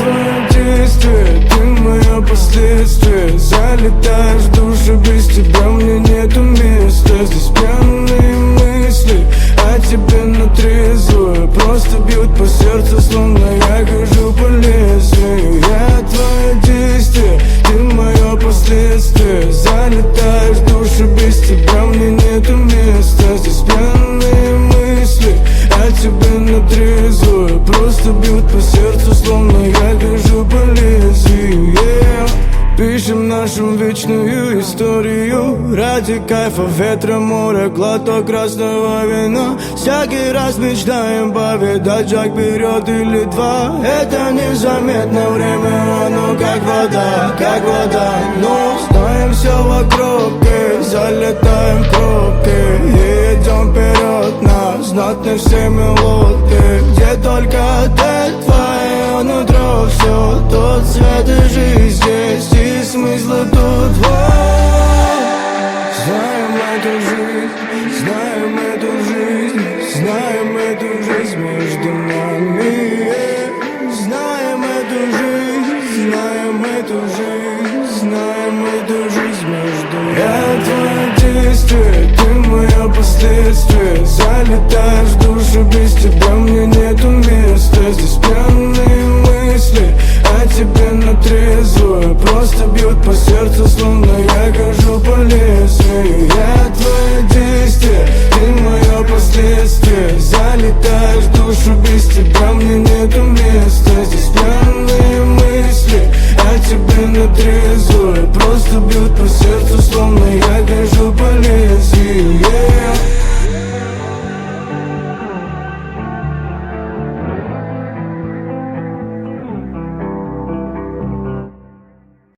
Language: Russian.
твое действие, ты мое последствие. Залетаешь в душу, без тебя мне нету места. Здесь пьяные мысли о тебе на трезвую просто бьют по сердцу, словно я хожу по лезвию. Я твое действие, ты мое последствие. Залетаешь в душу, без тебя мне нету места. Здесь пьяные мысли о тебе на трезвую просто бьют по сердцу, словно я хожу по лезвию. Пишем нашу вечную историю ради кайфа, ветра, моря, глоток красного вина. Всякий раз мечтаем повидать шаг вперед или два. Это незаметно, время, оно как вода. Но знаем все вокруг, залетаем в пробки и идем вперед на знатные все мелодии. Где только ты, твое нутро, все тот свет и жизнь здесь, и смысла тут Знаем эту жизнь, знаем эту жизнь, знаем эту жизнь между нами. Знаем эту жизнь, знаем эту жизнь, знаем эту жизнь между нами. Я твое действие, ты мое последствие. Залетаешь в душу, без тебя мне нету места. Здесь пьяные мысли о тебе на трезвую просто бьют по сердцу, словно я хожу по лезвию.